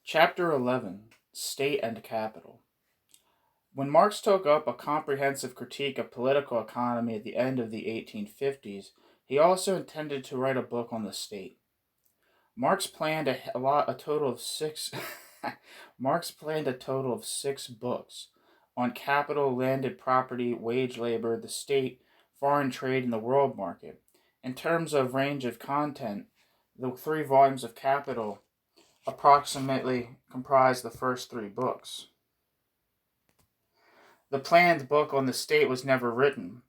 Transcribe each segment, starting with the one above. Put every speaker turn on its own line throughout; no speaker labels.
Chapter 11: State and Capital. When Marx took up a comprehensive critique of political economy at the end of the 1850s, he also intended to write a book on the state. Marx planned a total of six books on capital, landed property, wage labor, the state, foreign trade, and the world market. In terms of range of content, the 3 volumes of Capital approximately comprise the first 3 books. The planned book on the state was never written.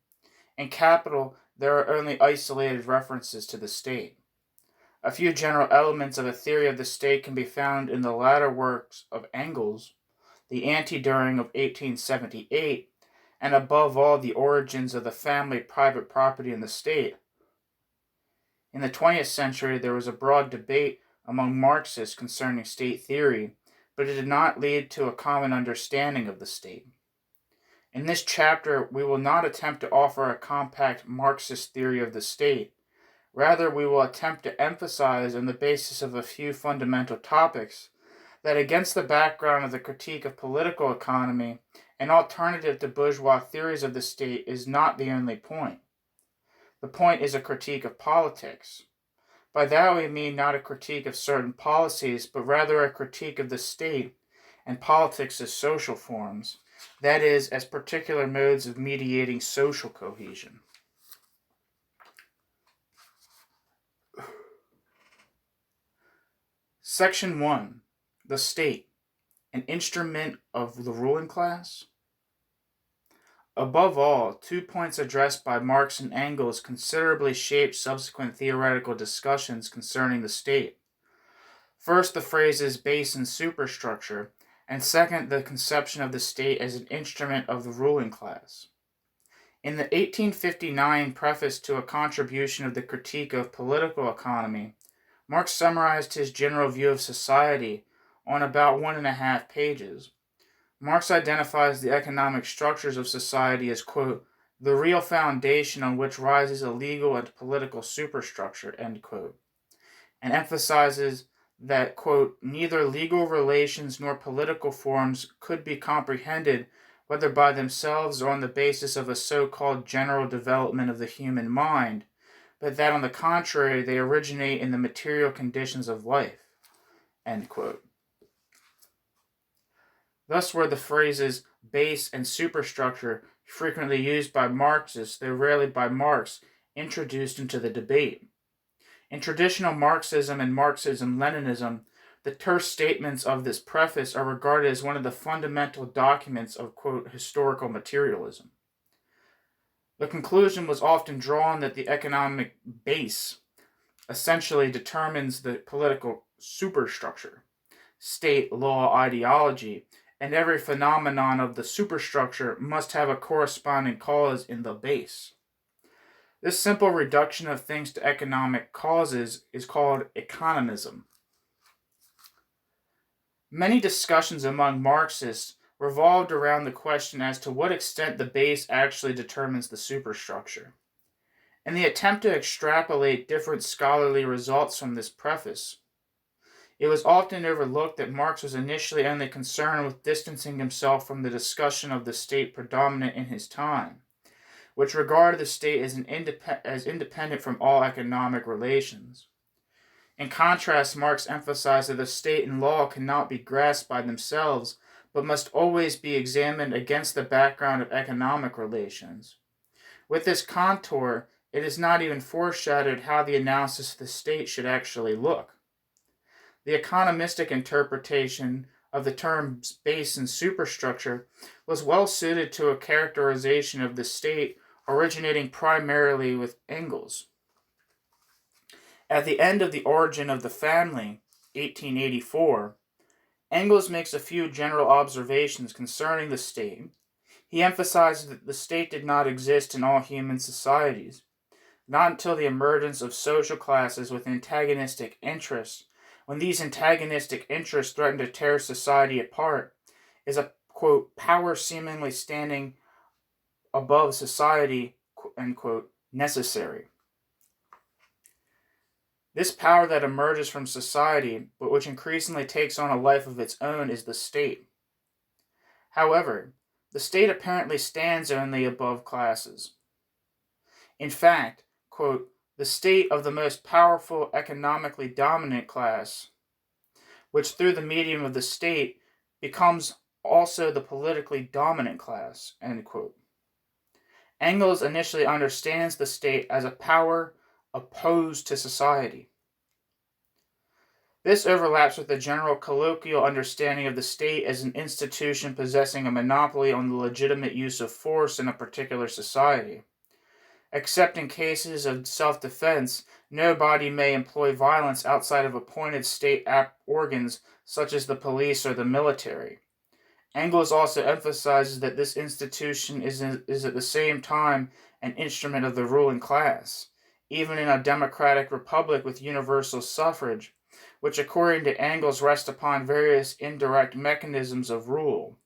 In Capital, there are only isolated references to the state. A few general elements of a theory of the state can be found in the latter works of Engels, the Anti-Düring of 1878, and above all the Origins of the Family, Private Property, and the State. In the 20th century, there was a broad debate among Marxists concerning state theory, but it did not lead to a common understanding of the state. In this chapter, we will not attempt to offer a compact Marxist theory of the state. Rather, we will attempt to emphasize, on the basis of a few fundamental topics, that against the background of the critique of political economy, an alternative to bourgeois theories of the state is not the only point. The point is a critique of politics. By that we mean not a critique of certain policies, but rather a critique of the state and politics as social forms, that is, as particular modes of mediating social cohesion. Section 1. The State, an instrument of the ruling class? Above all, 2 points addressed by Marx and Engels considerably shaped subsequent theoretical discussions concerning the state. First, the phrases base and superstructure, and second, the conception of the state as an instrument of the ruling class. In the 1859 preface to a contribution of the critique of political economy, Marx summarized his general view of society on about 1.5 pages. Marx identifies the economic structures of society as, quote, the real foundation on which rises a legal and political superstructure, end quote, and emphasizes that, quote, neither legal relations nor political forms could be comprehended whether by themselves or on the basis of a so-called general development of the human mind, but that on the contrary they originate in the material conditions of life, end quote. Thus were the phrases base and superstructure, frequently used by Marxists, though rarely by Marx, introduced into the debate. In traditional Marxism and Marxism-Leninism, the terse statements of this preface are regarded as one of the fundamental documents of, quote, historical materialism. The conclusion was often drawn that the economic base essentially determines the political superstructure, state, law, ideology, and every phenomenon of the superstructure must have a corresponding cause in the base. This simple reduction of things to economic causes is called economism. Many discussions among Marxists revolved around the question as to what extent the base actually determines the superstructure. In the attempt to extrapolate different scholarly results from this preface, it was often overlooked that Marx was initially only concerned with distancing himself from the discussion of the state predominant in his time, which regarded the state as independent from all economic relations. In contrast, Marx emphasized that the state and law cannot be grasped by themselves, but must always be examined against the background of economic relations. With this contour, it is not even foreshadowed how the analysis of the state should actually look. The economistic interpretation of the terms base and superstructure was well suited to a characterization of the state originating primarily with Engels. At the end of The Origin of the Family, 1884, Engels makes a few general observations concerning the state. He emphasizes that the state did not exist in all human societies, not until the emergence of social classes with antagonistic interests, when these antagonistic interests threaten to tear society apart, is a, quote, power seemingly standing above society, end quote, necessary. This power that emerges from society, but which increasingly takes on a life of its own, is the state. However, the state apparently stands only above classes. In fact, quote, the state of the most powerful economically dominant class, which through the medium of the state becomes also the politically dominant class, end quote. Engels initially understands the state as a power opposed to society. This overlaps with the general colloquial understanding of the state as an institution possessing a monopoly on the legitimate use of force in a particular society. Except in cases of self-defense, no body may employ violence outside of appointed state organs such as the police or the military. Engels also emphasizes that this institution is at the same time an instrument of the ruling class, even in a democratic republic with universal suffrage, which according to Engels rest upon various indirect mechanisms of rule.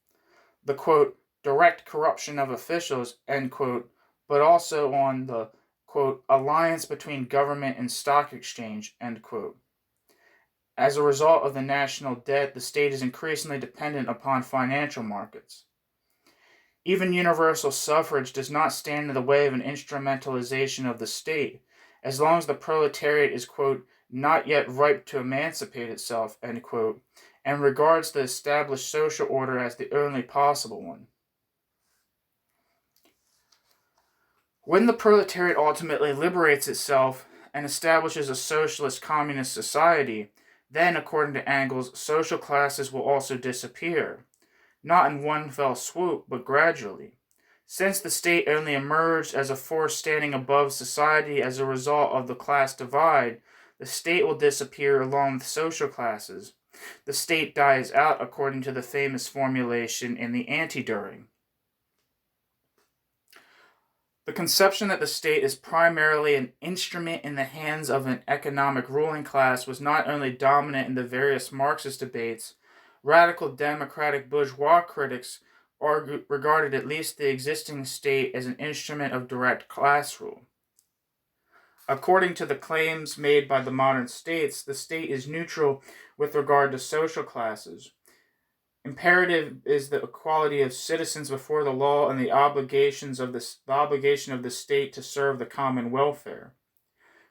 The, quote, direct corruption of officials, end quote, but also on the, quote, alliance between government and stock exchange, end quote. As a result of the national debt, the state is increasingly dependent upon financial markets. Even universal suffrage does not stand in the way of an instrumentalization of the state, as long as the proletariat is, quote, not yet ripe to emancipate itself, end quote, and regards the established social order as the only possible one. When the proletariat ultimately liberates itself and establishes a socialist communist society, then, according to Engels, social classes will also disappear, not in one fell swoop, but gradually. Since the state only emerged as a force standing above society as a result of the class divide, the state will disappear along with social classes. The state dies out according to the famous formulation in the Anti-Düring. The conception that the state is primarily an instrument in the hands of an economic ruling class was not only dominant in the various Marxist debates. Radical democratic bourgeois critics regarded at least the existing state as an instrument of direct class rule. According to the claims made by the modern states, the state is neutral with regard to social classes. Imperative is the equality of citizens before the law and the obligation of the state to serve the common welfare.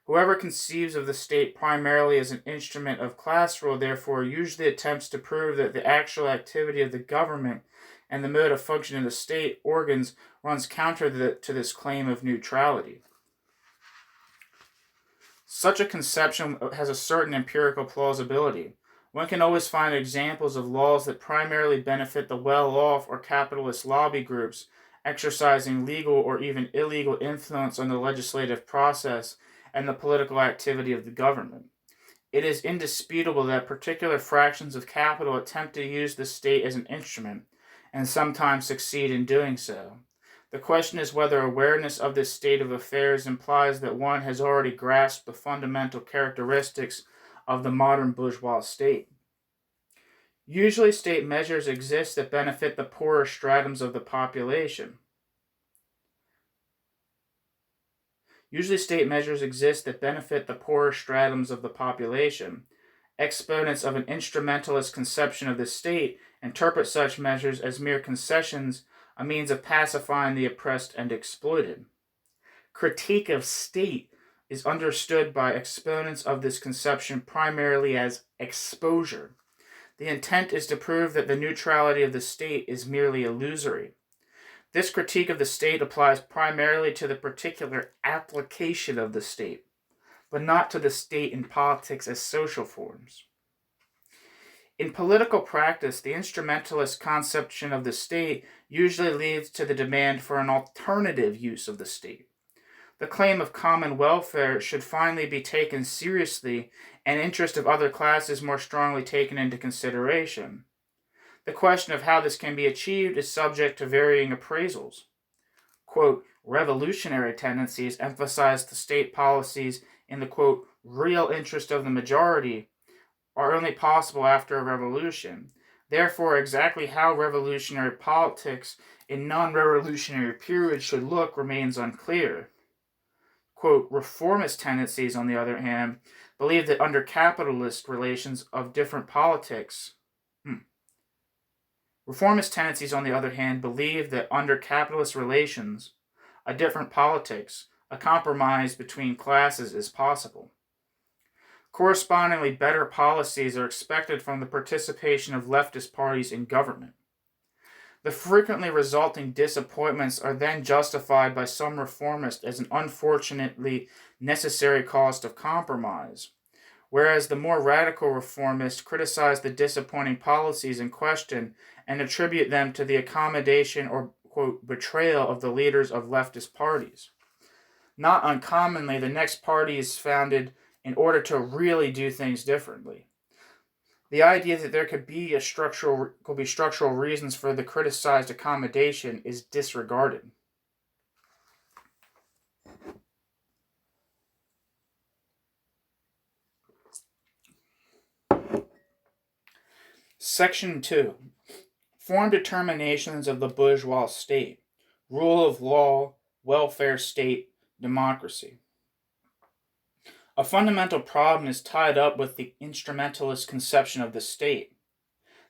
Whoever conceives of the state primarily as an instrument of class rule, therefore, usually attempts to prove that the actual activity of the government and the mode of function of the state organs runs counter to this claim of neutrality. Such a conception has a certain empirical plausibility. One can always find examples of laws that primarily benefit the well-off or capitalist lobby groups, exercising legal or even illegal influence on the legislative process and the political activity of the government. It is indisputable that particular fractions of capital attempt to use the state as an instrument, and sometimes succeed in doing so. The question is whether awareness of this state of affairs implies that one has already grasped the fundamental characteristics of the modern bourgeois state. Usually state measures exist that benefit the poorer stratums of the population. Exponents of an instrumentalist conception of the state interpret such measures as mere concessions, a means of pacifying the oppressed and exploited. Critique of state is understood by exponents of this conception primarily as exposure. The intent is to prove that the neutrality of the state is merely illusory. This critique of the state applies primarily to the particular application of the state, but not to the state in politics as social forms. In political practice, the instrumentalist conception of the state usually leads to the demand for an alternative use of the state. The claim of common welfare should finally be taken seriously and interest of other classes more strongly taken into consideration. The question of how this can be achieved is subject to varying appraisals. Quote, revolutionary tendencies emphasize the state policies in the, quote, real interest of the majority, are only possible after a revolution. Therefore, exactly how revolutionary politics in non-revolutionary periods should look remains unclear. Quote, reformist tendencies, on the other hand, believe that under capitalist relations of different politics, Reformist tendencies, on the other hand, believe that under capitalist relations, a different politics, a compromise between classes is possible. Correspondingly, better policies are expected from the participation of leftist parties in government. The frequently resulting disappointments are then justified by some reformists as an unfortunately necessary cost of compromise, whereas the more radical reformists criticize the disappointing policies in question and attribute them to the accommodation or, quote, betrayal of the leaders of leftist parties. Not uncommonly, the next party is founded in order to really do things differently. The idea that there could be structural reasons for the criticized accommodation is disregarded. Section 2. Form determinations of the bourgeois state. Rule of law, welfare state, democracy. A fundamental problem is tied up with the instrumentalist conception of the state.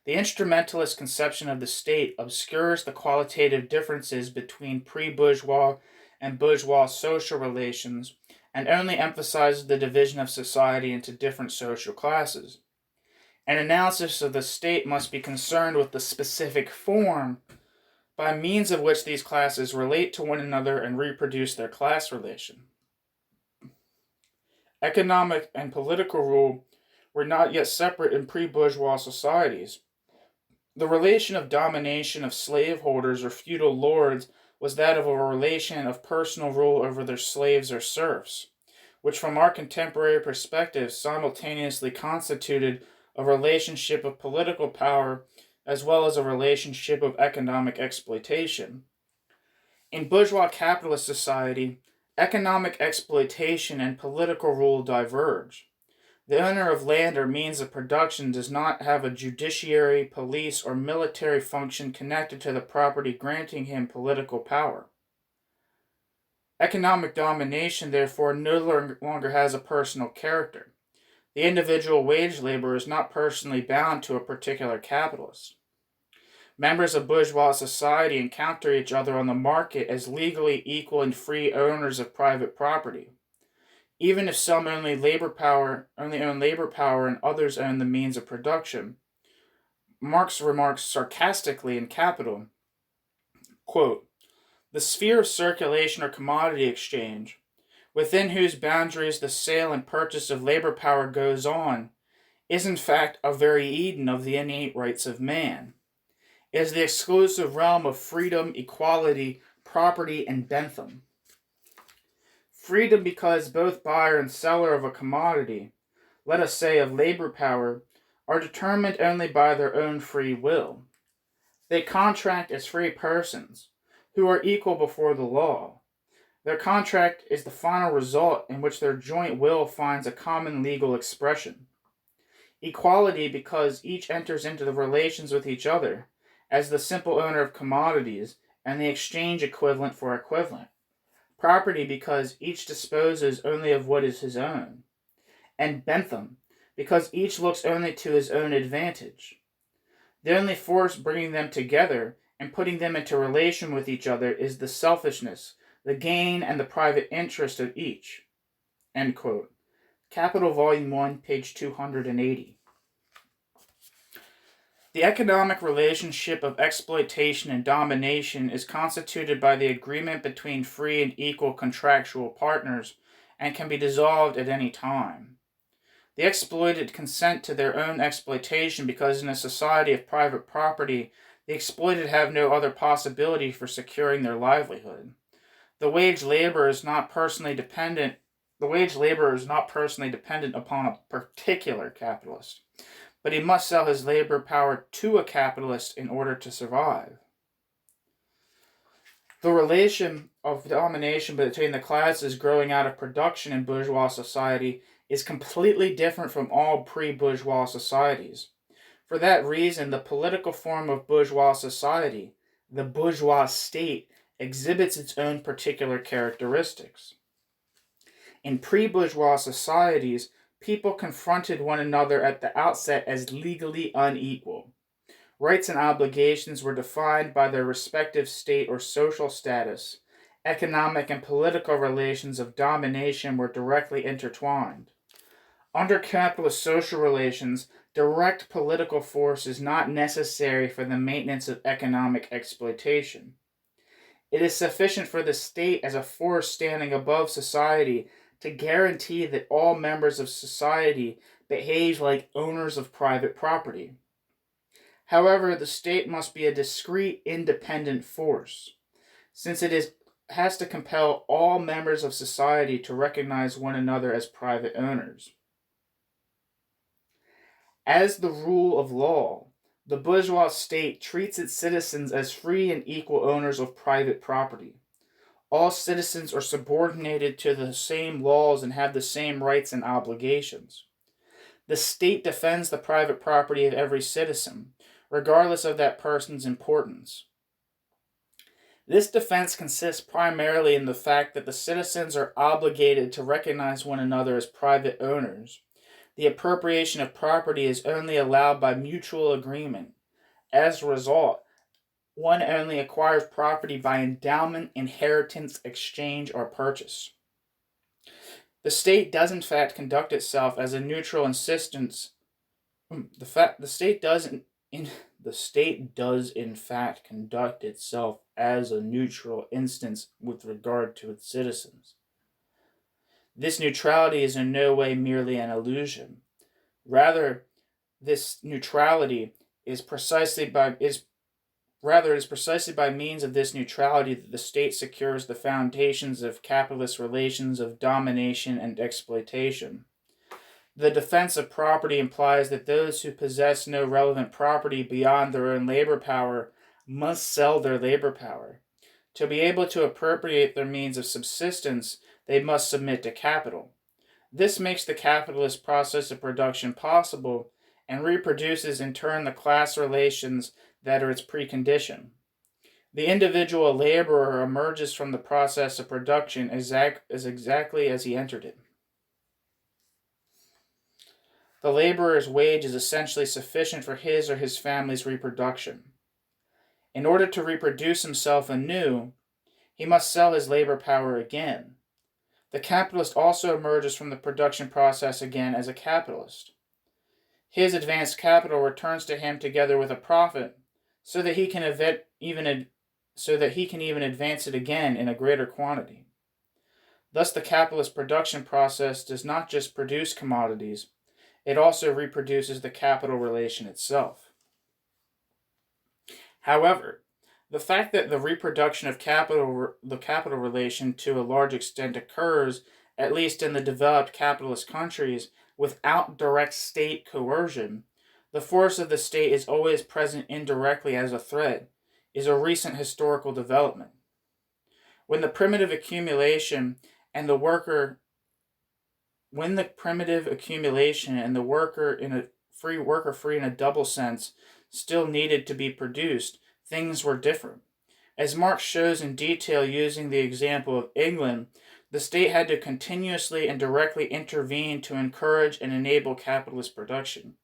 The instrumentalist conception of the state obscures the qualitative differences between pre-bourgeois and bourgeois social relations and only emphasizes the division of society into different social classes. An analysis of the state must be concerned with the specific form by means of which these classes relate to one another and reproduce their class relation. Economic and political rule were not yet separate in pre-bourgeois societies. The relation of domination of slaveholders or feudal lords was that of a relation of personal rule over their slaves or serfs, which from our contemporary perspective simultaneously constituted a relationship of political power as well as a relationship of economic exploitation. In bourgeois capitalist society, economic exploitation and political rule diverge. The owner of land or means of production does not have a judiciary, police, or military function connected to the property granting him political power. Economic domination, therefore, no longer has a personal character. The individual wage laborer is not personally bound to a particular capitalist. Members of bourgeois society encounter each other on the market as legally equal and free owners of private property. Even if some only own labor power and others own the means of production. Marx remarks sarcastically in Capital, quote, the sphere of circulation or commodity exchange, within whose boundaries the sale and purchase of labor power goes on, is in fact a very Eden of the innate rights of man. It is the exclusive realm of freedom, equality, property, and Bentham. Freedom because both buyer and seller of a commodity, let us say of labor power, are determined only by their own free will. They contract as free persons, who are equal before the law. Their contract is the final result in which their joint will finds a common legal expression. Equality because each enters into the relations with each other, as the simple owner of commodities, and the exchange equivalent for equivalent. Property because each disposes only of what is his own. And Bentham, because each looks only to his own advantage. The only force bringing them together and putting them into relation with each other is the selfishness, the gain, and the private interest of each. End quote. Capital Volume 1, page 280. The economic relationship of exploitation and domination is constituted by the agreement between free and equal contractual partners and can be dissolved at any time. The exploited consent to their own exploitation because in a society of private property, the exploited have no other possibility for securing their livelihood. The wage laborer is not personally dependent upon a particular capitalist, but he must sell his labor power to a capitalist in order to survive. The relation of domination between the classes growing out of production in bourgeois society is completely different from all pre-bourgeois societies. For that reason, the political form of bourgeois society, the bourgeois state, exhibits its own particular characteristics. In pre-bourgeois societies, people confronted one another at the outset as legally unequal. Rights and obligations were defined by their respective state or social status. Economic and political relations of domination were directly intertwined. Under capitalist social relations, direct political force is not necessary for the maintenance of economic exploitation. It is sufficient for the state as a force standing above society to guarantee that all members of society behave like owners of private property. However, the state must be a discrete, independent force, since has to compel all members of society to recognize one another as private owners. As the rule of law, the bourgeois state treats its citizens as free and equal owners of private property. All citizens are subordinated to the same laws and have the same rights and obligations. The state defends the private property of every citizen, regardless of that person's importance. This defense consists primarily in the fact that the citizens are obligated to recognize one another as private owners. The appropriation of property is only allowed by mutual agreement. As a result, one only acquires property by endowment, inheritance, exchange, or purchase. The state does in fact conduct itself as a neutral instance. The state does in fact conduct itself as a neutral instance with regard to its citizens. This neutrality is in no way merely an illusion. Rather, this neutrality is precisely by means of this neutrality that the state secures the foundations of capitalist relations of domination and exploitation. The defense of property implies that those who possess no relevant property beyond their own labor power must sell their labor power. To be able to appropriate their means of subsistence, they must submit to capital. This makes the capitalist process of production possible and reproduces in turn the class relations that are its precondition. The individual laborer emerges from the process of production exactly as he entered it. The laborer's wage is essentially sufficient for his or his family's reproduction. In order to reproduce himself anew, he must sell his labor power again. The capitalist also emerges from the production process again as a capitalist. His advanced capital returns to him together with a profit, so that he can even advance it again in a greater quantity. Thus, the capitalist production process does not just produce commodities, it also reproduces the capital relation itself. However, the fact that the reproduction of the capital relation to a large extent occurs, at least in the developed capitalist countries, without direct state coercion, the force of the state is always present indirectly as a threat, is a recent historical development. When the primitive accumulation and the worker in a free in a double sense still needed to be produced, things were different. As Marx shows in detail using the example of England, the state had to continuously and directly intervene to encourage and enable capitalist production.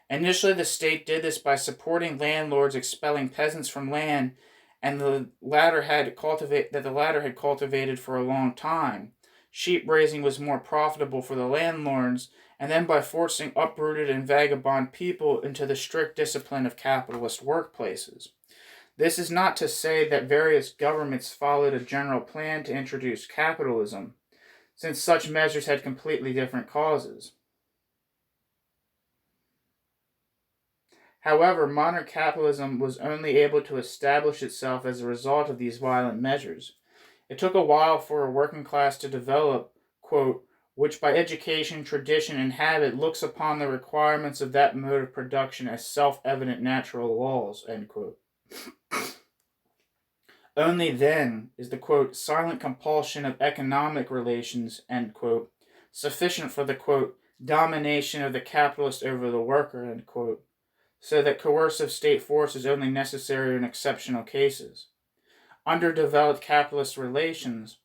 Initially, the state did this by supporting landlords expelling peasants from land, and the latter had cultivated for a long time. Sheep raising was more profitable for the landlords, and then by forcing uprooted and vagabond people into the strict discipline of capitalist workplaces. This is not to say that various governments followed a general plan to introduce capitalism, since such measures had completely different causes. However, modern capitalism was only able to establish itself as a result of these violent measures. It took a while for a working class to develop, quote, which by education, tradition, and habit looks upon the requirements of that mode of production as self-evident natural laws, end quote. Only then is the, quote, silent compulsion of economic relations, end quote, sufficient for the, quote, domination of the capitalist over the worker, end quote, so that coercive state force is only necessary in exceptional cases. Underdeveloped capitalist relations,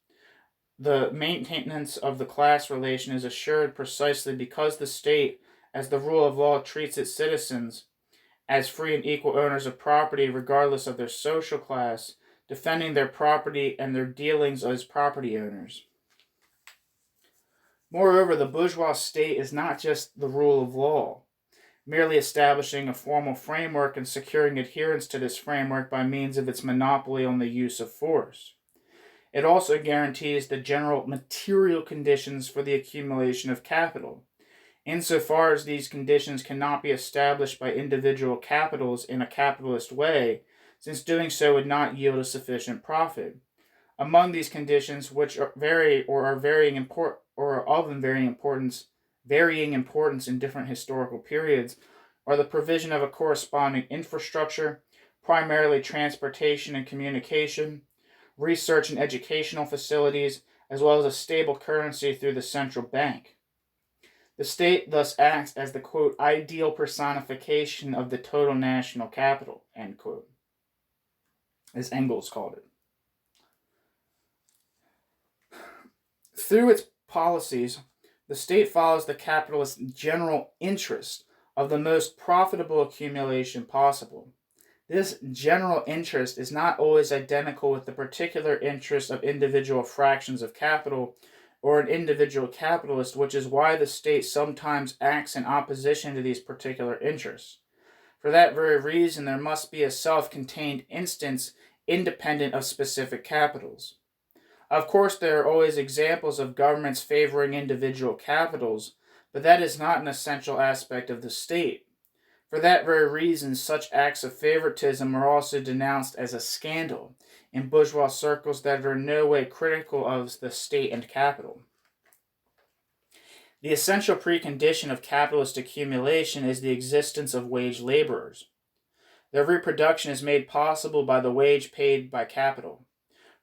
the maintenance of the class relation is assured precisely because the state, as the rule of law, treats its citizens as free and equal owners of property regardless of their social class, defending their property and their dealings as property owners. Moreover, the bourgeois state is not just the rule of law, merely establishing a formal framework and securing adherence to this framework by means of its monopoly on the use of force. It also guarantees the general material conditions for the accumulation of capital, insofar as these conditions cannot be established by individual capitals in a capitalist way, since doing so would not yield a sufficient profit. Among these conditions, which are varying importance in different historical periods, are the provision of a corresponding infrastructure, primarily transportation and communication, research and educational facilities, as well as a stable currency through the central bank. The state thus acts as the, quote, ideal personification of the total national capital, end quote, as Engels called it. Through its policies, the state follows the capitalist's general interest of the most profitable accumulation possible. This general interest is not always identical with the particular interest of individual fractions of capital or an individual capitalist, which is why the state sometimes acts in opposition to these particular interests. For that very reason, there must be a self-contained instance independent of specific capitals. Of course, there are always examples of governments favoring individual capitals, but that is not an essential aspect of the state. For that very reason, such acts of favoritism are also denounced as a scandal in bourgeois circles that are in no way critical of the state and capital. The essential precondition of capitalist accumulation is the existence of wage laborers. Their reproduction is made possible by the wage paid by capital.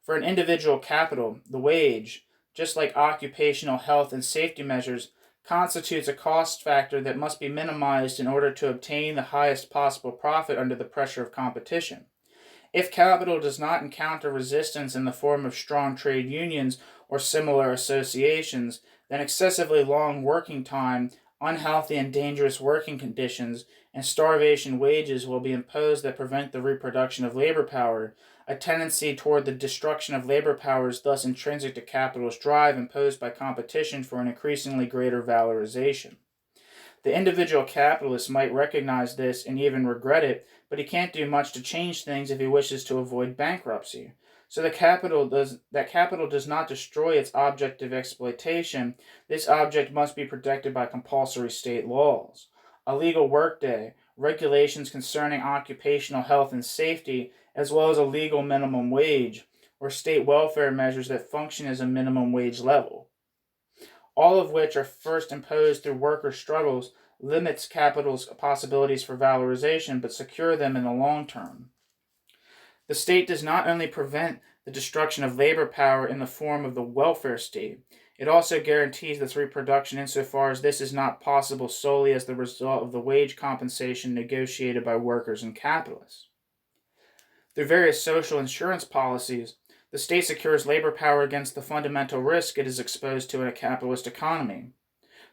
For an individual capital, the wage, just like occupational health and safety measures, constitutes a cost factor that must be minimized in order to obtain the highest possible profit under the pressure of competition. If capital does not encounter resistance in the form of strong trade unions or similar associations, then excessively long working time, unhealthy and dangerous working conditions, and starvation wages will be imposed that prevent the reproduction of labor power. A tendency toward the destruction of labor power is thus intrinsic to capitalist drive imposed by competition for an increasingly greater valorization. The individual capitalist might recognize this and even regret it, but he can't do much to change things if he wishes to avoid bankruptcy. So that capital does not destroy its object of exploitation. This object must be protected by compulsory state laws. A legal workday, regulations concerning occupational health and safety, as well as a legal minimum wage, or state welfare measures that function as a minimum wage level, all of which are first imposed through worker struggles, limits capital's possibilities for valorization, but secure them in the long term. The state does not only prevent the destruction of labor power in the form of the welfare state, it also guarantees its reproduction insofar as this is not possible solely as the result of the wage compensation negotiated by workers and capitalists. Through various social insurance policies, the state secures labor power against the fundamental risk it is exposed to in a capitalist economy: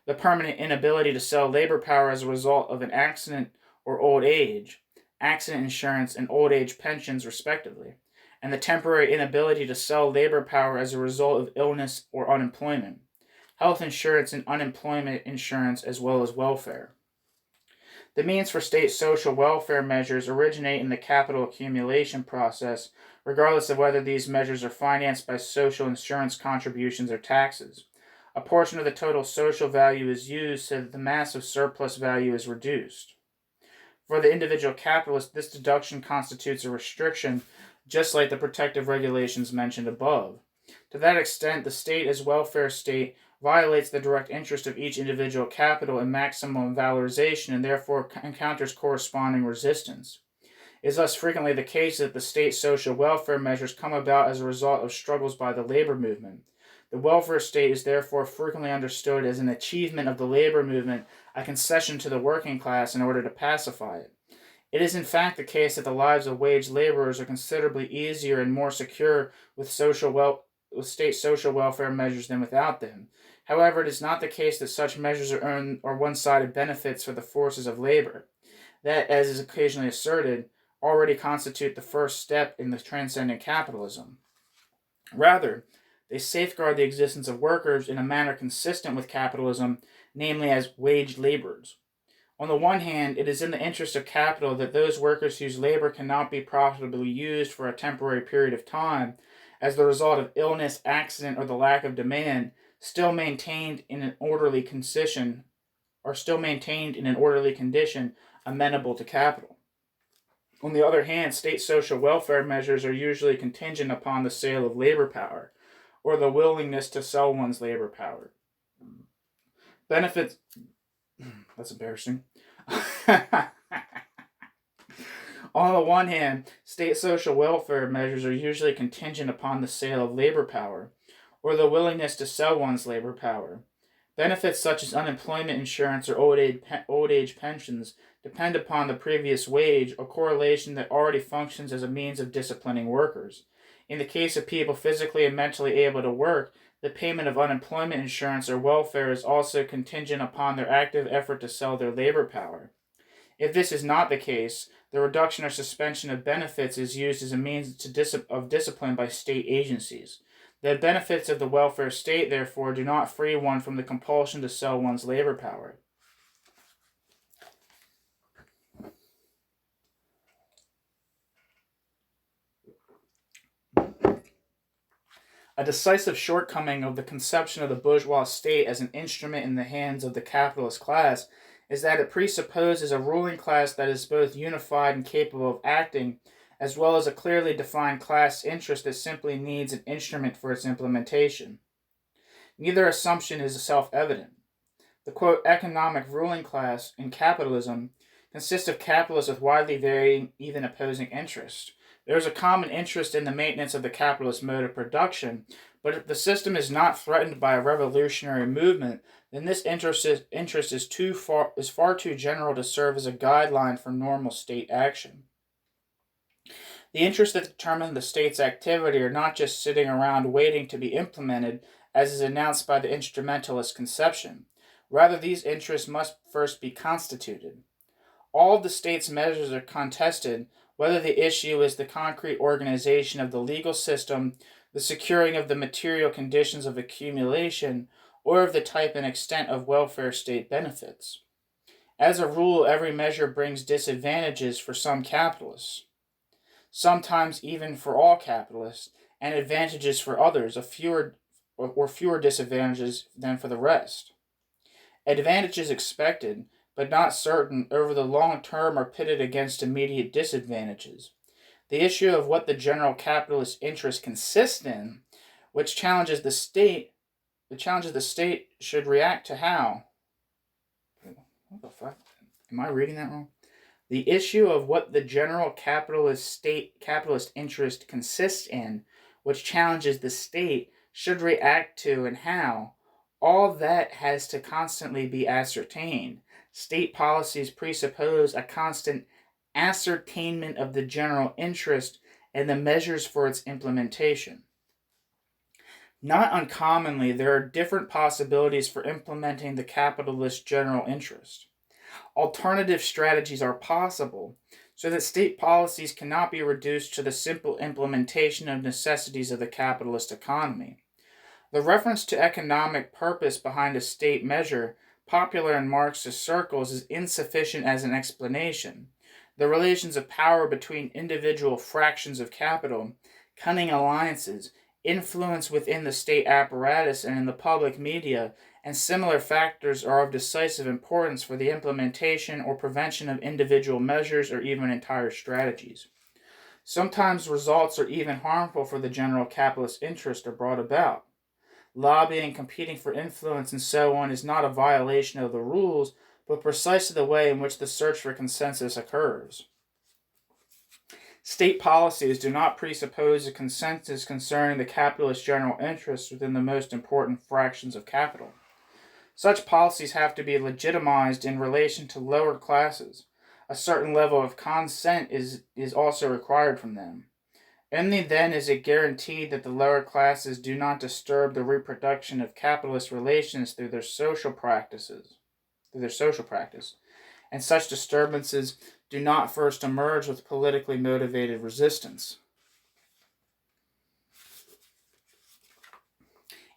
the permanent inability to sell labor power as a result of an accident or old age, accident insurance and old age pensions respectively, and the temporary inability to sell labor power as a result of illness or unemployment, health insurance and unemployment insurance as well as welfare. The means for state social welfare measures originate in the capital accumulation process, regardless of whether these measures are financed by social insurance contributions or taxes. A portion of the total social value is used so that the massive surplus value is reduced. For the individual capitalist, this deduction constitutes a restriction, just like the protective regulations mentioned above. To that extent, the state as welfare state violates the direct interest of each individual capital in maximum valorization and therefore encounters corresponding resistance. It is thus frequently the case that the state social welfare measures come about as a result of struggles by the labor movement. The welfare state is therefore frequently understood as an achievement of the labor movement, a concession to the working class in order to pacify it. It is in fact the case that the lives of wage laborers are considerably easier and more secure with state social welfare measures than without them. However, it is not the case that such measures are one-sided benefits for the forces of labor, that, as is occasionally asserted, already constitute the first step in the transcendent capitalism. Rather, they safeguard the existence of workers in a manner consistent with capitalism, namely as wage laborers. On the one hand, it is in the interest of capital that those workers whose labor cannot be profitably used for a temporary period of time, as the result of illness, accident, or the lack of demand, still maintained in an orderly condition, amenable to capital. On the other hand, state social welfare measures are usually contingent upon the sale of labor power, or the willingness to sell one's labor power. Benefits. That's embarrassing. On the one hand, state social welfare measures are usually contingent upon the sale of labor power, or the willingness to sell one's labor power. Benefits such as unemployment insurance or old age pensions depend upon the previous wage, a correlation that already functions as a means of disciplining workers. In the case of people physically and mentally able to work, the payment of unemployment insurance or welfare is also contingent upon their active effort to sell their labor power. If this is not the case, the reduction or suspension of benefits is used as a means of discipline by state agencies. The benefits of the welfare state, therefore, do not free one from the compulsion to sell one's labor power. A decisive shortcoming of the conception of the bourgeois state as an instrument in the hands of the capitalist class is that it presupposes a ruling class that is both unified and capable of acting, as well as a clearly defined class interest that simply needs an instrument for its implementation. Neither assumption is self-evident. The quote, economic ruling class in capitalism consists of capitalists with widely varying, even opposing interests. There is a common interest in the maintenance of the capitalist mode of production, but if the system is not threatened by a revolutionary movement, then this interest is far too general to serve as a guideline for normal state action. The interests that determine the state's activity are not just sitting around waiting to be implemented, as is announced by the instrumentalist conception. Rather, these interests must first be constituted. All of the state's measures are contested, whether the issue is the concrete organization of the legal system, the securing of the material conditions of accumulation, or of the type and extent of welfare state benefits. As a rule, every measure brings disadvantages for some capitalists, sometimes even for all capitalists, and advantages for others, fewer disadvantages than for the rest. Advantages expected, but not certain, over the long term are pitted against immediate disadvantages. The issue of what the general capitalist interest consists in, which challenges the state should react to how. What the fuck? Am I reading that wrong? The issue of what the general capitalist interest consists in, which challenges the state, should react to and how. All that has to constantly be ascertained. State policies presuppose a constant ascertainment of the general interest and the measures for its implementation. Not uncommonly, there are different possibilities for implementing the capitalist general interest. Alternative strategies are possible, so that state policies cannot be reduced to the simple implementation of necessities of the capitalist economy. The reference to economic purpose behind a state measure, popular in Marxist circles, is insufficient as an explanation. The relations of power between individual fractions of capital, cunning alliances, influence within the state apparatus and in the public media, and similar factors are of decisive importance for the implementation or prevention of individual measures or even entire strategies. Sometimes results are even harmful for the general capitalist interest are brought about. Lobbying, competing for influence, and so on is not a violation of the rules, but precisely the way in which the search for consensus occurs. State policies do not presuppose a consensus concerning the capitalist general interest within the most important fractions of capital. Such policies have to be legitimized in relation to lower classes. A certain level of consent is also required from them. Only then is it guaranteed that the lower classes do not disturb the reproduction of capitalist relations through their social practice, and such disturbances do not first emerge with politically motivated resistance.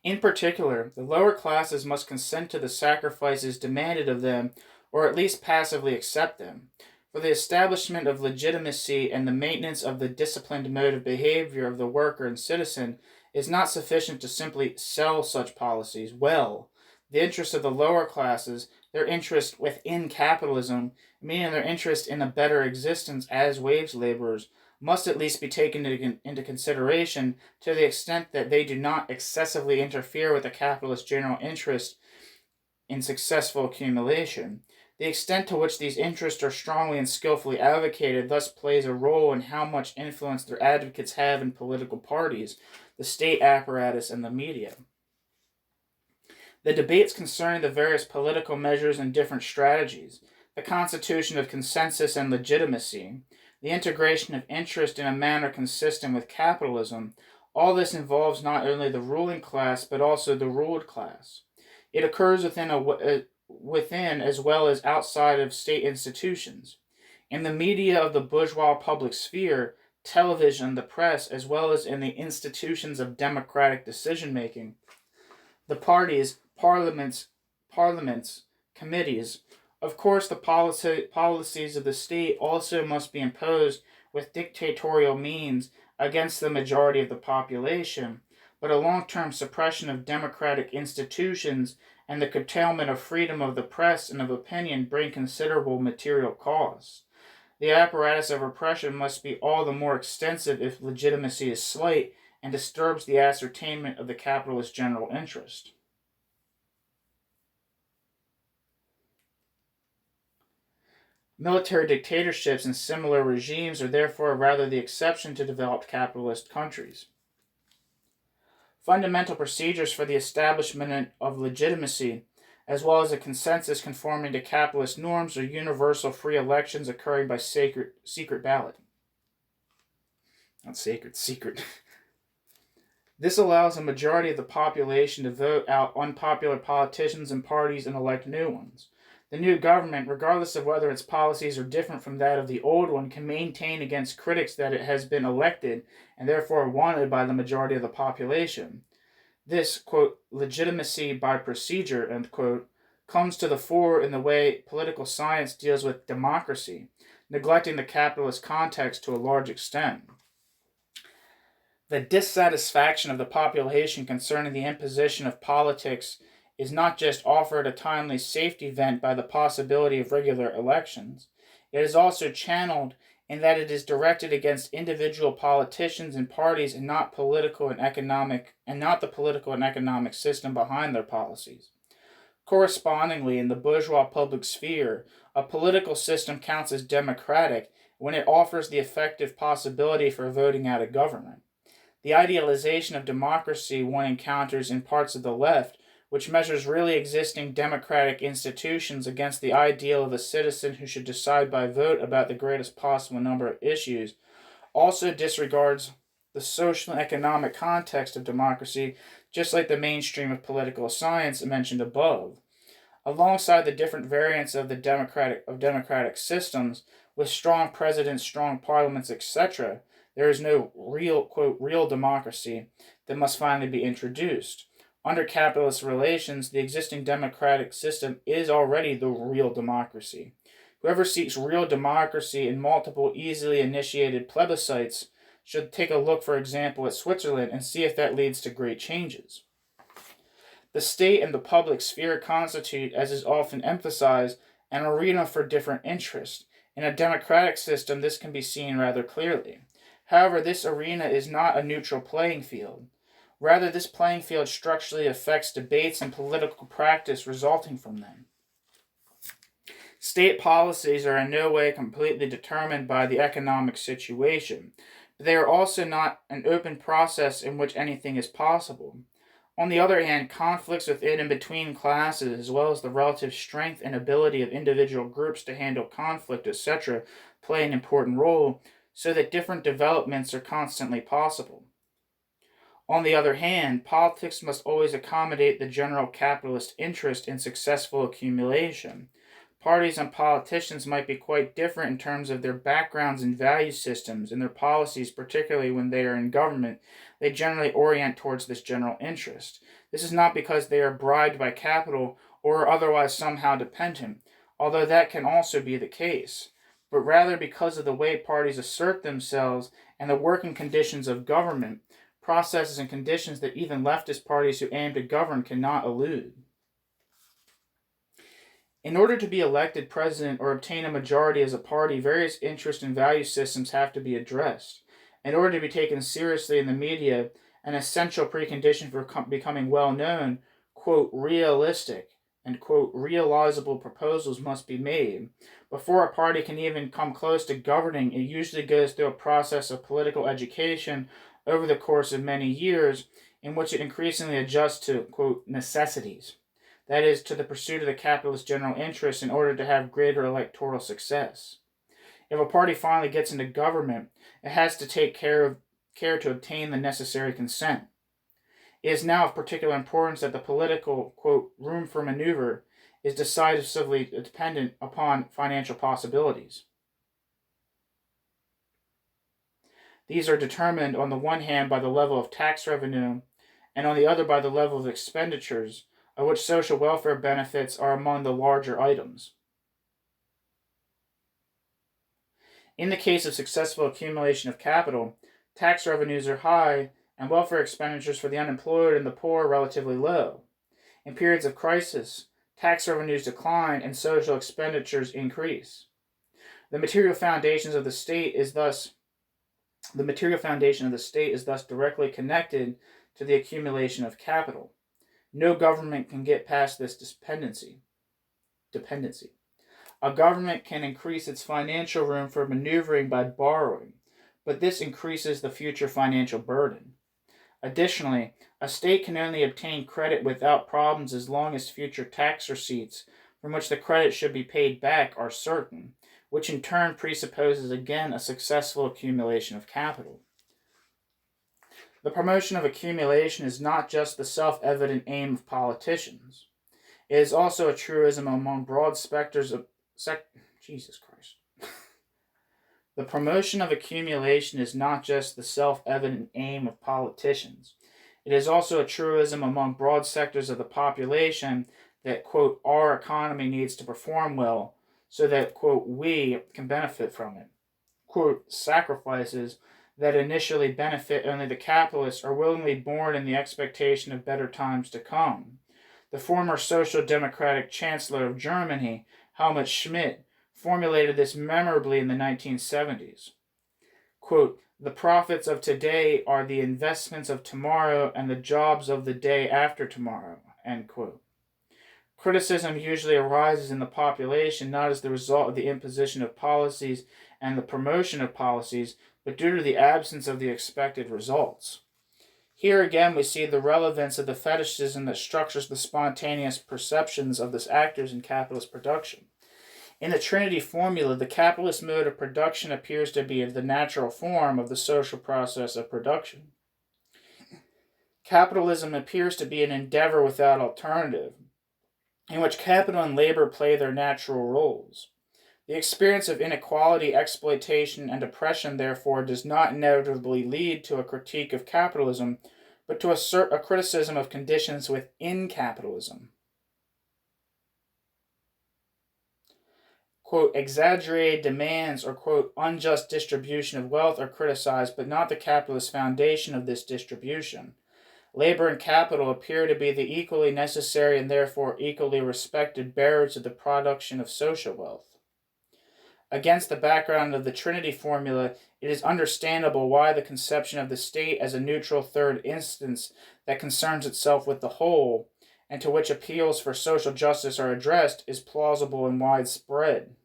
In particular, the lower classes must consent to the sacrifices demanded of them, or at least passively accept them. For the establishment of legitimacy and the maintenance of the disciplined mode of behavior of the worker and citizen is not sufficient to simply sell such policies. Well, the interest of the lower classes, their interest within capitalism, meaning their interest in a better existence as wage laborers, must at least be taken into consideration to the extent that they do not excessively interfere with the capitalist general interest in successful accumulation. The extent to which these interests are strongly and skillfully advocated thus plays a role in how much influence their advocates have in political parties, the state apparatus, and the media. The debates concerning the various political measures and different strategies, the constitution of consensus and legitimacy, the integration of interest in a manner consistent with capitalism, all this involves not only the ruling class but also the ruled class. It occurs within as well as outside of state institutions. In the media of the bourgeois public sphere, television, the press, as well as in the institutions of democratic decision-making, the parties, parliaments, committees. Of course, the policies of the state also must be imposed with dictatorial means against the majority of the population, but a long-term suppression of democratic institutions and the curtailment of freedom of the press and of opinion bring considerable material costs. The apparatus of repression must be all the more extensive if legitimacy is slight and disturbs the ascertainment of the capitalist general interest. Military dictatorships and similar regimes are therefore rather the exception to developed capitalist countries. Fundamental procedures for the establishment of legitimacy, as well as a consensus conforming to capitalist norms, are universal free elections occurring by secret ballot. Not sacred, secret. This allows a majority of the population to vote out unpopular politicians and parties and elect new ones. The new government, regardless of whether its policies are different from that of the old one, can maintain against critics that it has been elected and therefore wanted by the majority of the population. This, quote, legitimacy by procedure, end quote, comes to the fore in the way political science deals with democracy, neglecting the capitalist context to a large extent. The dissatisfaction of the population concerning the imposition of politics is not just offered a timely safety vent by the possibility of regular elections. It is also channeled in that it is directed against individual politicians and parties and not the political and economic system behind their policies. Correspondingly, in the bourgeois public sphere, a political system counts as democratic when it offers the effective possibility for voting out a government. The idealization of democracy one encounters in parts of the left, which measures really existing democratic institutions against the ideal of a citizen who should decide by vote about the greatest possible number of issues, also disregards the social and economic context of democracy, just like the mainstream of political science mentioned above. Alongside the different variants of democratic systems, with strong presidents, strong parliaments, etc., there is no real, quote, real democracy that must finally be introduced. Under capitalist relations, the existing democratic system is already the real democracy. Whoever seeks real democracy in multiple easily initiated plebiscites should take a look, for example, at Switzerland and see if that leads to great changes. The state and the public sphere constitute, as is often emphasized, an arena for different interests. In a democratic system, this can be seen rather clearly. However, this arena is not a neutral playing field. Rather, this playing field structurally affects debates and political practice resulting from them. State policies are in no way completely determined by the economic situation, but they are also not an open process in which anything is possible. On the other hand, conflicts within and between classes, as well as the relative strength and ability of individual groups to handle conflict, etc., play an important role, so that different developments are constantly possible. On the other hand, politics must always accommodate the general capitalist interest in successful accumulation. Parties and politicians might be quite different in terms of their backgrounds and value systems, and their policies, particularly when they are in government, they generally orient towards this general interest. This is not because they are bribed by capital or are otherwise somehow dependent, although that can also be the case, but rather because of the way parties assert themselves and the working conditions of government, processes and conditions that even leftist parties who aim to govern cannot elude. In order to be elected president or obtain a majority as a party, various interest and value systems have to be addressed. In order to be taken seriously in the media, an essential precondition for becoming well known, quote, realistic and, quote, realizable proposals must be made. Before a party can even come close to governing, it usually goes through a process of political education over the course of many years, in which it increasingly adjusts to, quote, necessities. That is, to the pursuit of the capitalist general interest in order to have greater electoral success. If a party finally gets into government, it has to take care to obtain the necessary consent. It is now of particular importance that the political, quote, room for maneuver is decisively dependent upon financial possibilities. These are determined on the one hand by the level of tax revenue, and on the other by the level of expenditures, of which social welfare benefits are among the larger items. In the case of successful accumulation of capital, tax revenues are high and welfare expenditures for the unemployed and the poor are relatively low. In periods of crisis, tax revenues decline and social expenditures increase. The material foundation of the state is thus directly connected to the accumulation of capital. No government can get past this dependency. A government can increase its financial room for maneuvering by borrowing, but this increases the future financial burden. Additionally, a state can only obtain credit without problems as long as future tax receipts, from which the credit should be paid back, are certain, which in turn presupposes again a successful accumulation of capital. The promotion of accumulation is not just the self-evident aim of politicians. It is also a truism among broad specters of Jesus Christ. The promotion of accumulation is not just the self-evident aim of politicians. It is also a truism among broad sectors of the population that, quote, our economy needs to perform well so that, quote, we can benefit from it. Quote, sacrifices that initially benefit only the capitalists are willingly borne in the expectation of better times to come. The former Social Democratic Chancellor of Germany, Helmut Schmidt, formulated this memorably in the 1970s. Quote, the profits of today are the investments of tomorrow and the jobs of the day after tomorrow, end quote. Criticism usually arises in the population not as the result of the imposition of policies and the promotion of policies, but due to the absence of the expected results. Here again we see the relevance of the fetishism that structures the spontaneous perceptions of the actors in capitalist production. In the Trinity formula, the capitalist mode of production appears to be the natural form of the social process of production. Capitalism appears to be an endeavor without alternative, in which capital and labor play their natural roles. The experience of inequality, exploitation, and oppression, therefore, does not inevitably lead to a critique of capitalism, but to a criticism of conditions within capitalism. Quote, exaggerated demands or, quote, unjust distribution of wealth are criticized, but not the capitalist foundation of this distribution. Labor and capital appear to be the equally necessary and therefore equally respected bearers of the production of social wealth. Against the background of the Trinity formula, it is understandable why the conception of the state as a neutral third instance that concerns itself with the whole, and to which appeals for social justice are addressed is plausible and widespread.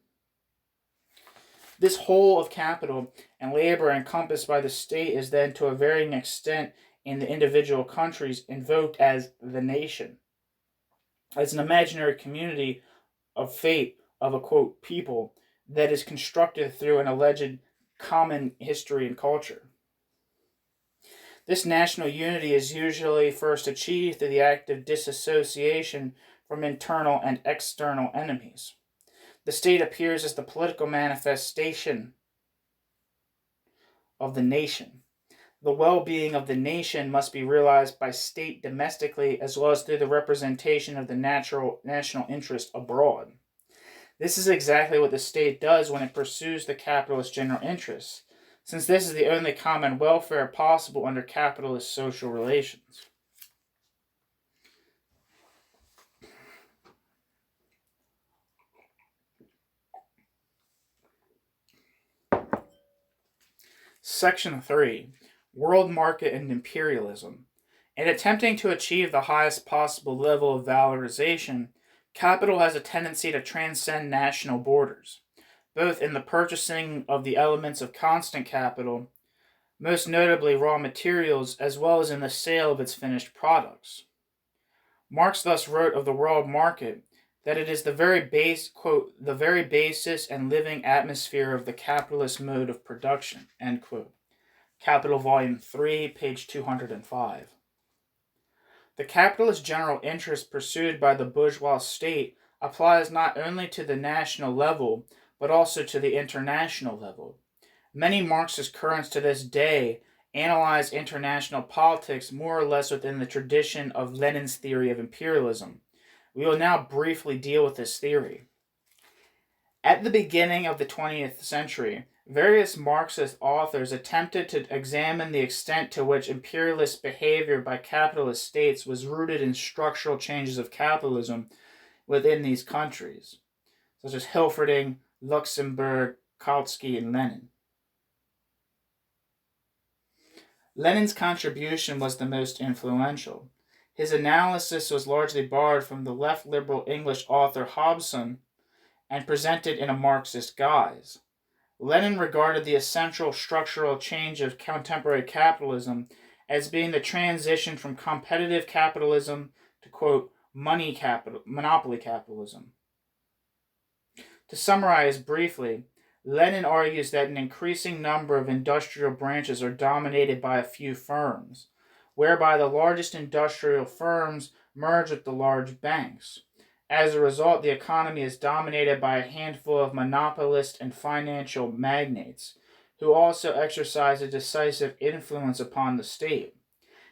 This whole of capital and labor encompassed by the state is then to a varying extent in the individual countries invoked as the nation, as an imaginary community of fate of a quote people that is constructed through an alleged common history and culture. This national unity is usually first achieved through the act of disassociation from internal and external enemies. The state appears as the political manifestation of the nation. The well-being of the nation must be realized by state domestically as well as through the representation of the national interest abroad. This is exactly what the state does when it pursues the capitalist general interests, since this is the only common welfare possible under capitalist social relations. Section 3. World Market and Imperialism. In attempting to achieve the highest possible level of valorization, capital has a tendency to transcend national borders, both in the purchasing of the elements of constant capital, most notably raw materials, as well as in the sale of its finished products. Marx thus wrote of the world market that it is the very the very basis and living atmosphere of the capitalist mode of production, end quote. Capital Volume 3, page 205. The capitalist general interest pursued by the bourgeois state applies not only to the national level, but also to the international level. Many Marxist currents to this day analyze international politics more or less within the tradition of Lenin's theory of imperialism. We will now briefly deal with this theory. At the beginning of the 20th century, various Marxist authors attempted to examine the extent to which imperialist behavior by capitalist states was rooted in structural changes of capitalism within these countries, such as Hilferding, Luxemburg, Kautsky, and Lenin. Lenin's contribution was the most influential. His analysis was largely borrowed from the left liberal English author Hobson and presented in a Marxist guise. Lenin regarded the essential structural change of contemporary capitalism as being the transition from competitive capitalism to, quote, monopoly capitalism. To summarize briefly, Lenin argues that an increasing number of industrial branches are dominated by a few firms, whereby the largest industrial firms merge with the large banks. As a result, the economy is dominated by a handful of monopolists and financial magnates, who also exercise a decisive influence upon the state.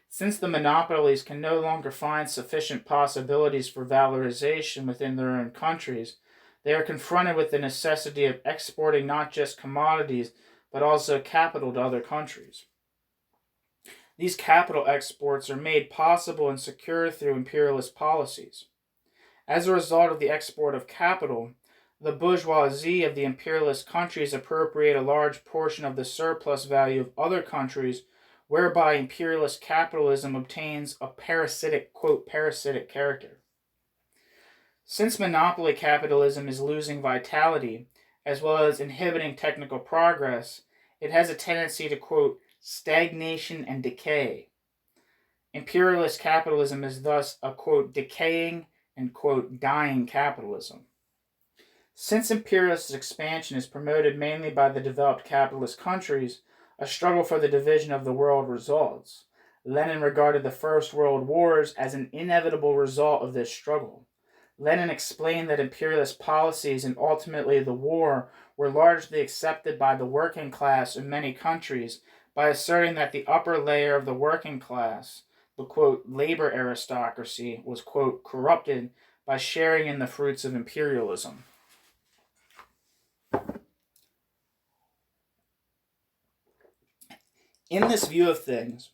Since the monopolies can no longer find sufficient possibilities for valorization within their own countries, they are confronted with the necessity of exporting not just commodities, but also capital to other countries. These capital exports are made possible and secure through imperialist policies. As a result of the export of capital, the bourgeoisie of the imperialist countries appropriate a large portion of the surplus value of other countries, whereby imperialist capitalism obtains a parasitic character. Since monopoly capitalism is losing vitality, as well as inhibiting technical progress, it has a tendency to, quote, stagnation and decay. Imperialist capitalism is thus a, quote, decaying and, quote, dying capitalism. Since imperialist expansion is promoted mainly by the developed capitalist countries, a struggle for the division of the world results. Lenin regarded the First World Wars as an inevitable result of this struggle. Lenin explained that imperialist policies and ultimately the war were largely accepted by the working class in many countries by asserting that the upper layer of the working class, the, quote, labor aristocracy, was, quote, corrupted by sharing in the fruits of imperialism. In this view of things,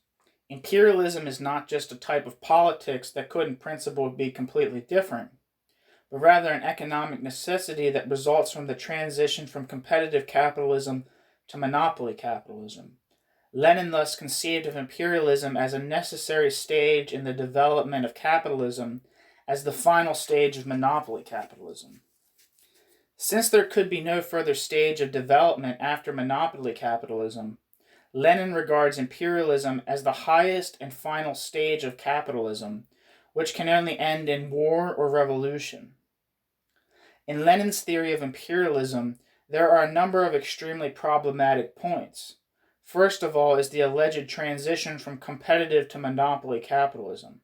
imperialism is not just a type of politics that could in principle be completely different, but rather an economic necessity that results from the transition from competitive capitalism to monopoly capitalism. Lenin thus conceived of imperialism as a necessary stage in the development of capitalism, as the final stage of monopoly capitalism. Since there could be no further stage of development after monopoly capitalism, Lenin regards imperialism as the highest and final stage of capitalism, which can only end in war or revolution. In Lenin's theory of imperialism, there are a number of extremely problematic points. First of all is the alleged transition from competitive to monopoly capitalism.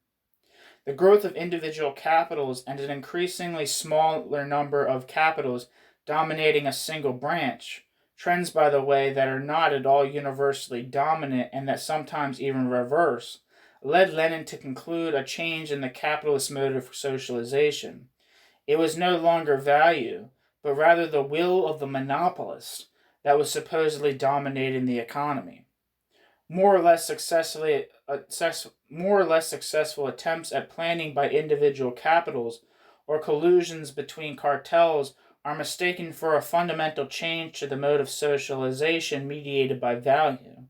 The growth of individual capitals and an increasingly smaller number of capitals dominating a single branch, trends, by the way, that are not at all universally dominant and that sometimes even reverse, led Lenin to conclude a change in the capitalist motive for socialization. It was no longer value, but rather the will of the monopolist that was supposedly dominating the economy. More or less successful attempts at planning by individual capitals or collusions between cartels are mistaken for a fundamental change to the mode of socialization mediated by value.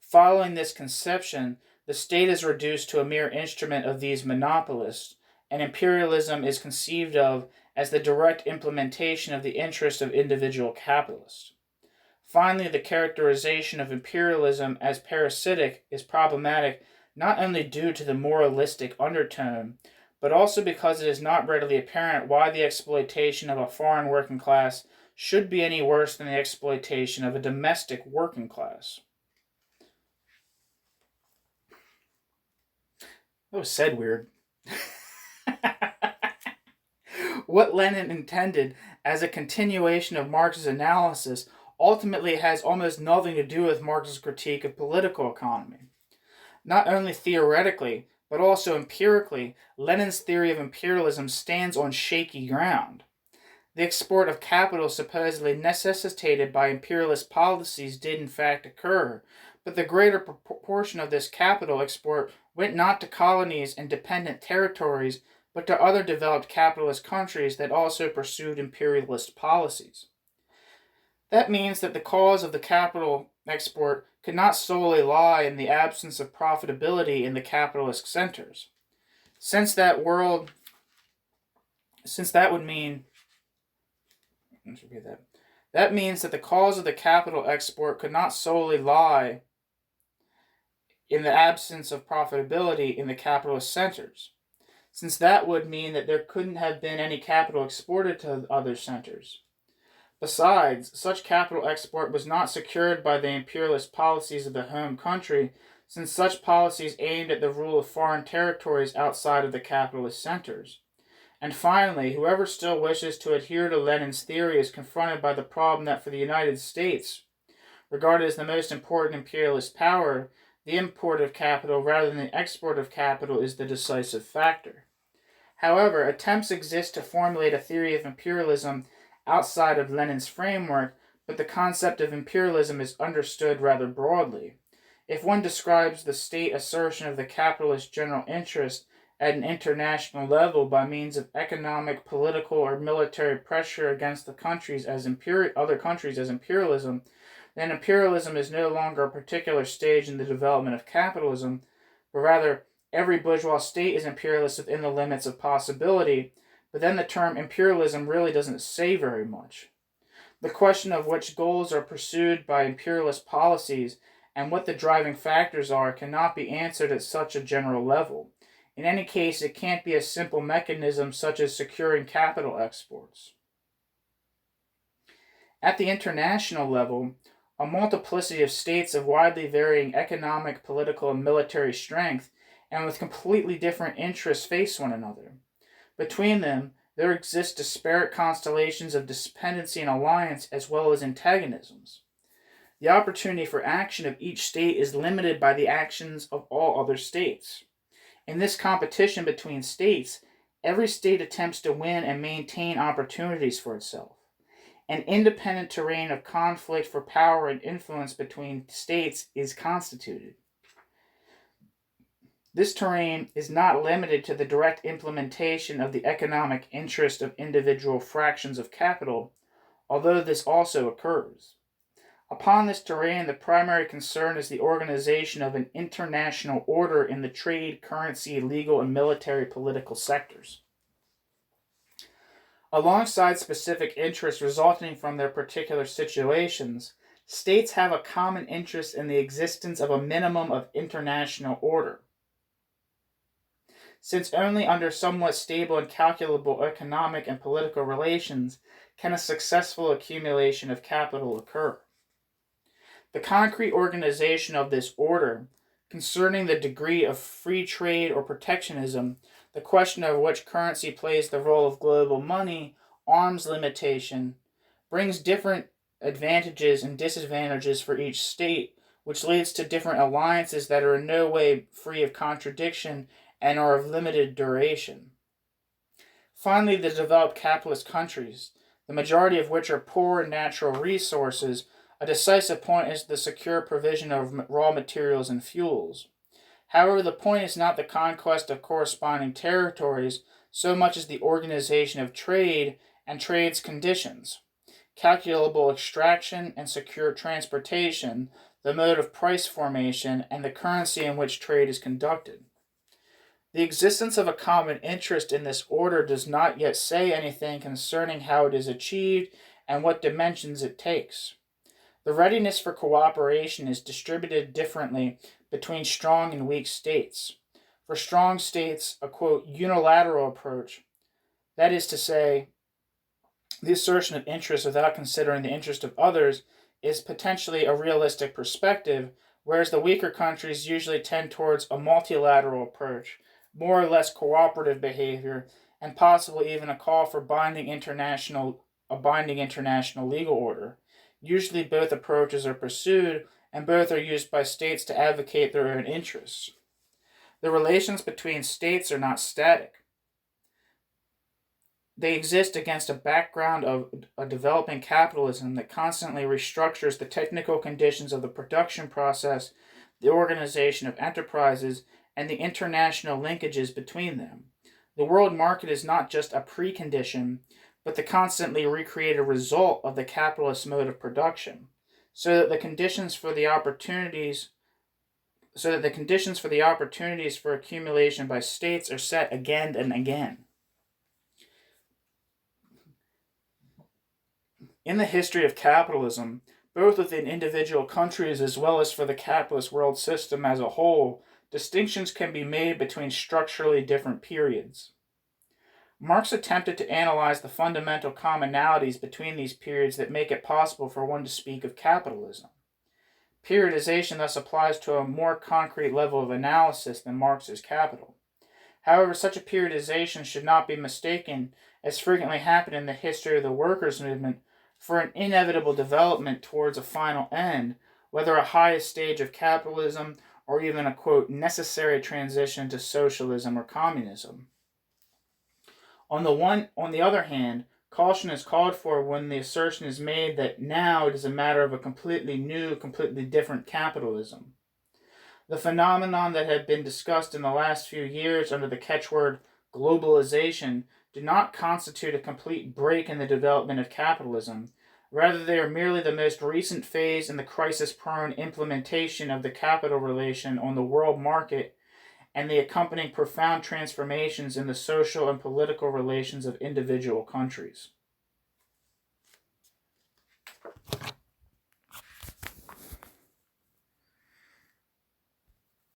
Following this conception, the state is reduced to a mere instrument of these monopolists, and imperialism is conceived of as the direct implementation of the interest of individual capitalists. Finally, the characterization of imperialism as parasitic is problematic not only due to the moralistic undertone, but also because it is not readily apparent why the exploitation of a foreign working class should be any worse than the exploitation of a domestic working class. That was said weird. What Lenin intended as a continuation of Marx's analysis ultimately has almost nothing to do with Marx's critique of political economy. Not only theoretically, but also empirically, Lenin's theory of imperialism stands on shaky ground. The export of capital supposedly necessitated by imperialist policies did in fact occur, but the greater proportion of this capital export went not to colonies and dependent territories, but to other developed capitalist countries that also pursued imperialist policies. That means that the cause of the capital export could not solely lie in the absence of profitability in the capitalist centers. That means that the cause of the capital export could not solely lie in the absence of profitability in the capitalist centers, since that would mean that there couldn't have been any capital exported to other centers. Besides, such capital export was not secured by the imperialist policies of the home country, since such policies aimed at the rule of foreign territories outside of the capitalist centers. And finally, whoever still wishes to adhere to Lenin's theory is confronted by the problem that for the United States, regarded as the most important imperialist power, the import of capital rather than the export of capital is the decisive factor. However, attempts exist to formulate a theory of imperialism outside of Lenin's framework, but the concept of imperialism is understood rather broadly. If one describes the state assertion of the capitalist general interest at an international level by means of economic, political, or military pressure against the countries as other countries as imperialism, then imperialism is no longer a particular stage in the development of capitalism, but rather every bourgeois state is imperialist within the limits of possibility, but then the term imperialism really doesn't say very much. The question of which goals are pursued by imperialist policies and what the driving factors are cannot be answered at such a general level. In any case, it can't be a simple mechanism such as securing capital exports. At the international level, a multiplicity of states of widely varying economic, political, and military strength, and with completely different interests face one another. Between them, there exist disparate constellations of dependency and alliance as well as antagonisms. The opportunity for action of each state is limited by the actions of all other states. In this competition between states, every state attempts to win and maintain opportunities for itself. An independent terrain of conflict for power and influence between states is constituted. This terrain is not limited to the direct implementation of the economic interest of individual fractions of capital, although this also occurs. Upon this terrain, the primary concern is the organization of an international order in the trade, currency, legal, and military political sectors. Alongside specific interests resulting from their particular situations, states have a common interest in the existence of a minimum of international order. Since only under somewhat stable and calculable economic and political relations can a successful accumulation of capital occur. The concrete organization of this order, concerning the degree of free trade or protectionism, the question of which currency plays the role of global money, arms limitation, brings different advantages and disadvantages for each state, which leads to different alliances that are in no way free of contradiction and are of limited duration. Finally, the developed capitalist countries, the majority of which are poor in natural resources, a decisive point is the secure provision of raw materials and fuels. However, the point is not the conquest of corresponding territories so much as the organization of trade and trade's conditions, calculable extraction and secure transportation, the mode of price formation, and the currency in which trade is conducted. The existence of a common interest in this order does not yet say anything concerning how it is achieved and what dimensions it takes. The readiness for cooperation is distributed differently between strong and weak states. For strong states, a quote, unilateral approach, that is to say, the assertion of interest without considering the interest of others, is potentially a realistic perspective, whereas the weaker countries usually tend towards a multilateral approach, more or less cooperative behavior, and possibly even a call for a binding international legal order. Usually both approaches are pursued, and both are used by states to advocate their own interests. The relations between states are not static. They exist against a background of a developing capitalism that constantly restructures the technical conditions of the production process, the organization of enterprises, and the international linkages between them. The world market is not just a precondition, but the constantly recreated result of the capitalist mode of production, so that the conditions for the opportunities for accumulation by states are set again and again. In the history of capitalism, both within individual countries as well as for the capitalist world system as a whole, distinctions can be made between structurally different periods. Marx attempted to analyze the fundamental commonalities between these periods that make it possible for one to speak of capitalism. Periodization thus applies to a more concrete level of analysis than Marx's Capital. However, such a periodization should not be mistaken, as frequently happened in the history of the workers' movement, for an inevitable development towards a final end, whether a highest stage of capitalism or even a, quote, necessary transition to socialism or communism. On the other hand, caution is called for when the assertion is made that now it is a matter of a completely new, completely different capitalism. The phenomenon that had been discussed in the last few years under the catchword globalization do not constitute a complete break in the development of capitalism. Rather, they are merely the most recent phase in the crisis-prone implementation of the capital relation on the world market and the accompanying profound transformations in the social and political relations of individual countries.